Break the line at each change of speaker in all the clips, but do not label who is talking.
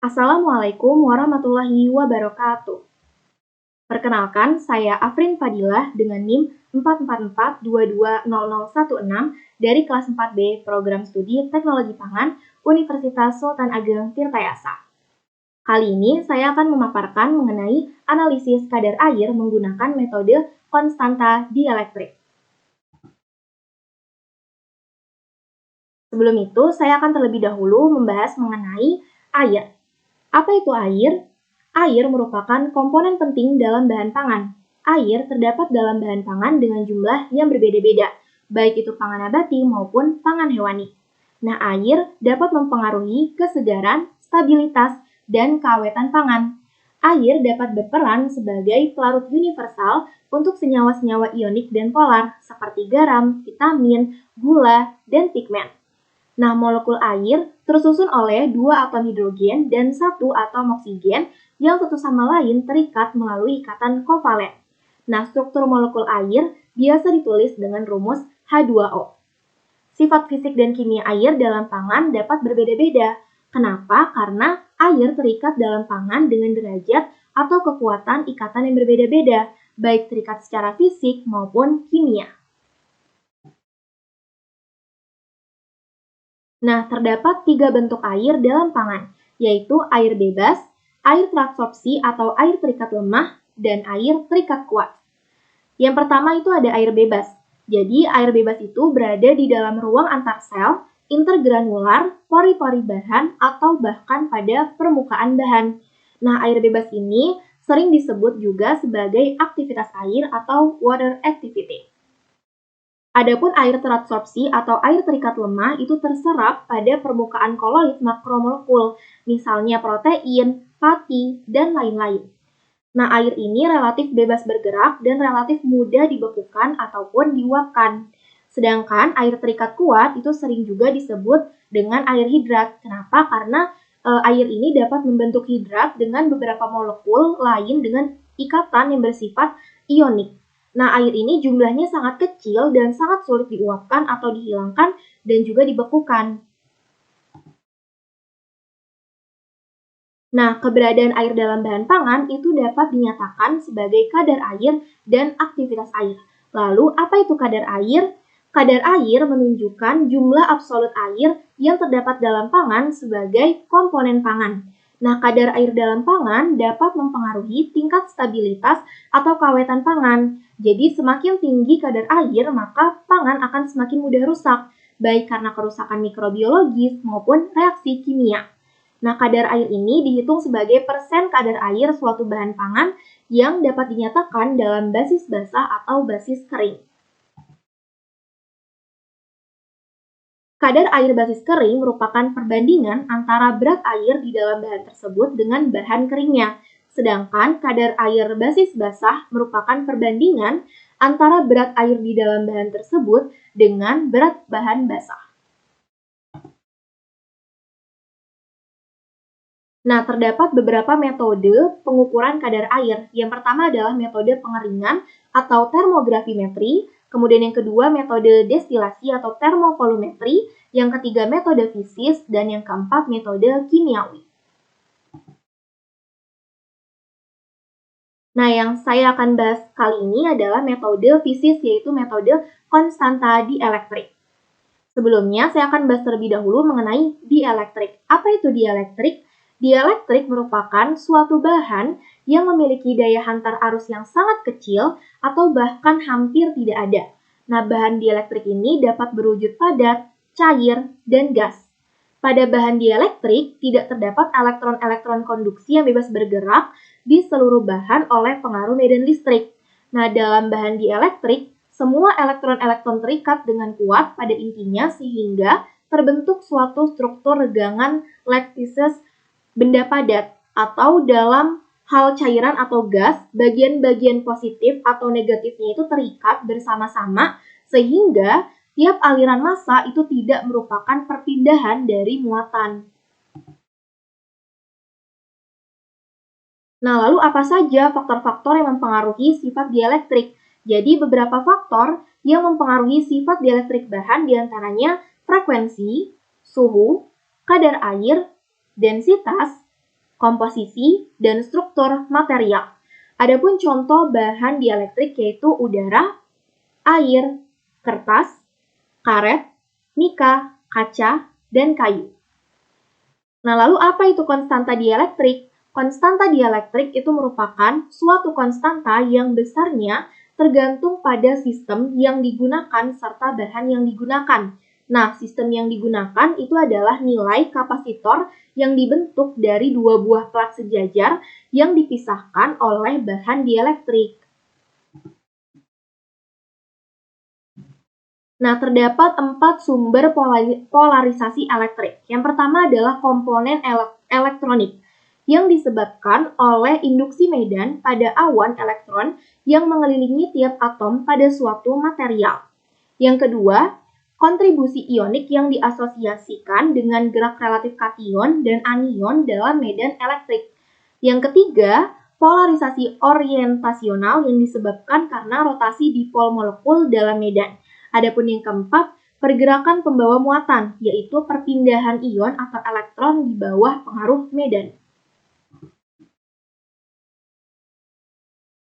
Assalamualaikum warahmatullahi wabarakatuh. Perkenalkan, saya Afrin Fadilah dengan NIM 444220016 dari kelas 4B Program Studi Teknologi Pangan Universitas Sultan Ageng Tirtayasa. Kali ini saya akan memaparkan mengenai analisis kadar air menggunakan metode konstanta dielektrik. Sebelum itu, saya akan terlebih dahulu membahas mengenai air. Apa itu air? Air merupakan komponen penting dalam bahan pangan. Air terdapat dalam bahan pangan dengan jumlah yang berbeda-beda, baik itu pangan nabati maupun pangan hewani. Nah, air dapat mempengaruhi kesegaran, stabilitas, dan keawetan pangan. Air dapat berperan sebagai pelarut universal untuk senyawa-senyawa ionik dan polar, seperti garam, vitamin, gula, dan pigmen. Nah, molekul air tersusun oleh 2 atom hidrogen dan 1 atom oksigen yang satu sama lain terikat melalui ikatan kovalen. Nah, struktur molekul air biasa ditulis dengan rumus H2O. Sifat fisik dan kimia air dalam pangan dapat berbeda-beda. Kenapa? Karena air terikat dalam pangan dengan derajat atau kekuatan ikatan yang berbeda-beda, baik terikat secara fisik maupun kimia. Nah, terdapat 3 bentuk air dalam pangan, yaitu air bebas, air teradsorpsi atau air terikat lemah, dan air terikat kuat. Yang pertama itu ada air bebas. Jadi, air bebas itu berada di dalam ruang antar sel, intergranular, pori-pori bahan, atau bahkan pada permukaan bahan. Nah, air bebas ini sering disebut juga sebagai aktivitas air atau water activity. Adapun air teradsorpsi atau air terikat lemah itu terserap pada permukaan koloid makromolekul, misalnya protein, pati, dan lain-lain. Nah, air ini relatif bebas bergerak dan relatif mudah dibekukan ataupun diuapkan. Sedangkan air terikat kuat itu sering juga disebut dengan air hidrat. Kenapa? Karena air ini dapat membentuk hidrat dengan beberapa molekul lain dengan ikatan yang bersifat ionik. Nah, air ini jumlahnya sangat kecil dan sangat sulit diuapkan atau dihilangkan dan juga dibekukan. Nah, keberadaan air dalam bahan pangan itu dapat dinyatakan sebagai kadar air dan aktivitas air. Lalu, apa itu kadar air? Kadar air menunjukkan jumlah absolut air yang terdapat dalam pangan sebagai komponen pangan. Nah, kadar air dalam pangan dapat mempengaruhi tingkat stabilitas atau keawetan pangan. Jadi, semakin tinggi kadar air, maka pangan akan semakin mudah rusak, baik karena kerusakan mikrobiologis maupun reaksi kimia. Nah, kadar air ini dihitung sebagai persen kadar air suatu bahan pangan yang dapat dinyatakan dalam basis basah atau basis kering. Kadar air basis kering merupakan perbandingan antara berat air di dalam bahan tersebut dengan bahan keringnya. Sedangkan kadar air basis basah merupakan perbandingan antara berat air di dalam bahan tersebut dengan berat bahan basah. Nah, terdapat beberapa metode pengukuran kadar air. Yang pertama adalah metode pengeringan atau termografimetri, kemudian yang kedua metode destilasi atau termovolumetri, yang ketiga metode fisis, dan yang keempat metode kimiawi. Nah, yang saya akan bahas kali ini adalah metode fisis, yaitu metode konstanta dielektrik. Sebelumnya, saya akan bahas terlebih dahulu mengenai dielektrik. Apa itu dielektrik? Dielektrik merupakan suatu bahan yang memiliki daya hantar arus yang sangat kecil atau bahkan hampir tidak ada. Nah, bahan dielektrik ini dapat berwujud padat, cair, dan gas. Pada bahan dielektrik tidak terdapat elektron-elektron konduksi yang bebas bergerak di seluruh bahan oleh pengaruh medan listrik. Nah, dalam bahan dielektrik, semua elektron-elektron terikat dengan kuat pada intinya sehingga terbentuk suatu struktur regangan lattices benda padat, atau dalam hal cairan atau gas, bagian-bagian positif atau negatifnya itu terikat bersama-sama sehingga tiap aliran massa itu tidak merupakan perpindahan dari muatan. Nah, lalu apa saja faktor-faktor yang mempengaruhi sifat dielektrik? Jadi, beberapa faktor yang mempengaruhi sifat dielektrik bahan diantaranya frekuensi, suhu, kadar air, densitas, komposisi, dan struktur material. Adapun contoh bahan dielektrik yaitu udara, air, kertas, karet, mika, kaca, dan kayu. Nah, lalu apa itu konstanta dielektrik? Konstanta dielektrik itu merupakan suatu konstanta yang besarnya tergantung pada sistem yang digunakan serta bahan yang digunakan. Nah, sistem yang digunakan itu adalah nilai kapasitor yang dibentuk dari dua buah plat sejajar yang dipisahkan oleh bahan dielektrik. Nah, terdapat 4 sumber polarisasi elektrik. Yang pertama adalah komponen elektronik yang disebabkan oleh induksi medan pada awan elektron yang mengelilingi tiap atom pada suatu material. Yang kedua, kontribusi ionik yang diasosiasikan dengan gerak relatif kation dan anion dalam medan elektrik. Yang ketiga, polarisasi orientasional yang disebabkan karena rotasi dipol molekul dalam medan. Adapun yang keempat, pergerakan pembawa muatan, yaitu perpindahan ion atau elektron di bawah pengaruh medan.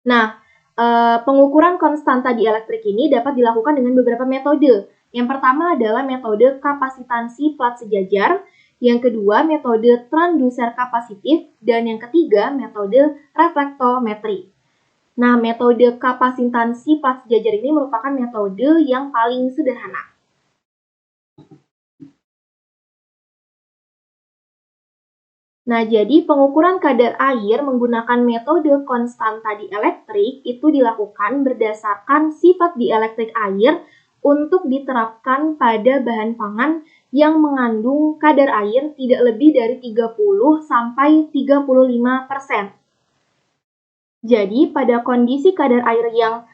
Nah, pengukuran konstanta dielektrik ini dapat dilakukan dengan beberapa metode. Yang pertama adalah metode kapasitansi plat sejajar, yang kedua metode transduser kapasitif, dan yang ketiga metode reflektometri. Nah, metode kapasitansi plat sejajar ini merupakan metode yang paling sederhana. Nah, jadi pengukuran kadar air menggunakan metode konstanta dielektrik itu dilakukan berdasarkan sifat dielektrik air untuk diterapkan pada bahan pangan yang mengandung kadar air tidak lebih dari 30 sampai 35%. Jadi, pada kondisi kadar air yang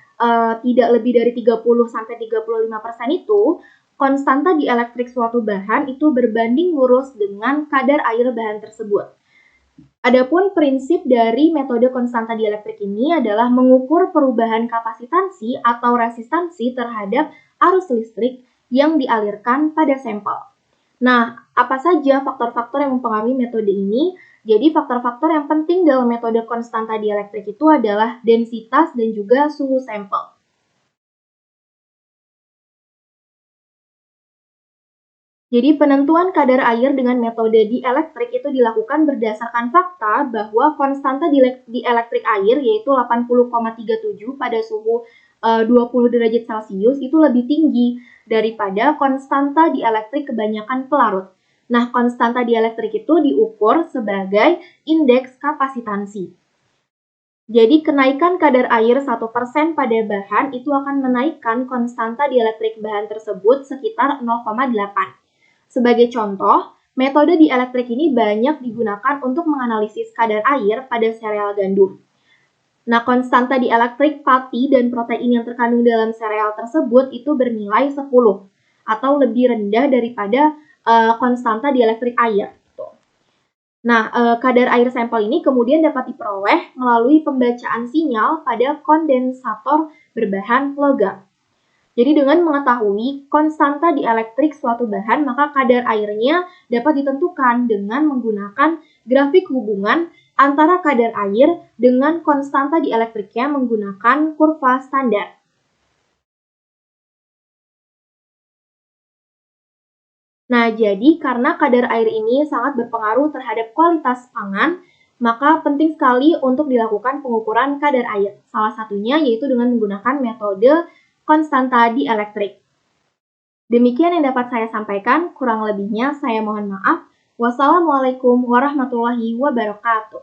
tidak lebih dari 30 sampai 35% itu, konstanta dielektrik suatu bahan itu berbanding lurus dengan kadar air bahan tersebut. Adapun prinsip dari metode konstanta dielektrik ini adalah mengukur perubahan kapasitansi atau resistansi terhadap arus listrik yang dialirkan pada sampel. Nah, apa saja faktor-faktor yang mempengaruhi metode ini? Jadi, faktor-faktor yang penting dalam metode konstanta dielektrik itu adalah densitas dan juga suhu sampel. Jadi penentuan kadar air dengan metode dielektrik itu dilakukan berdasarkan fakta bahwa konstanta dielektrik air yaitu 80,37 pada suhu 20 derajat Celcius itu lebih tinggi daripada konstanta dielektrik kebanyakan pelarut. Nah, konstanta dielektrik itu diukur sebagai indeks kapasitansi. Jadi kenaikan kadar air 1% pada bahan itu akan menaikkan konstanta dielektrik bahan tersebut sekitar 0,8. Sebagai contoh, metode dielektrik ini banyak digunakan untuk menganalisis kadar air pada sereal gandum. Nah, konstanta dielektrik pati dan protein yang terkandung dalam sereal tersebut itu bernilai 10 atau lebih rendah daripada konstanta dielektrik air. Nah, kadar air sampel ini kemudian dapat diperoleh melalui pembacaan sinyal pada kondensator berbahan logam. Jadi dengan mengetahui konstanta dielektrik suatu bahan, maka kadar airnya dapat ditentukan dengan menggunakan grafik hubungan antara kadar air dengan konstanta dielektriknya menggunakan kurva standar. Nah, jadi karena kadar air ini sangat berpengaruh terhadap kualitas pangan, maka penting sekali untuk dilakukan pengukuran kadar air. Salah satunya yaitu dengan menggunakan metode konstanta dielektrik. Demikian yang dapat saya sampaikan, kurang lebihnya saya mohon maaf. Wassalamualaikum warahmatullahi wabarakatuh.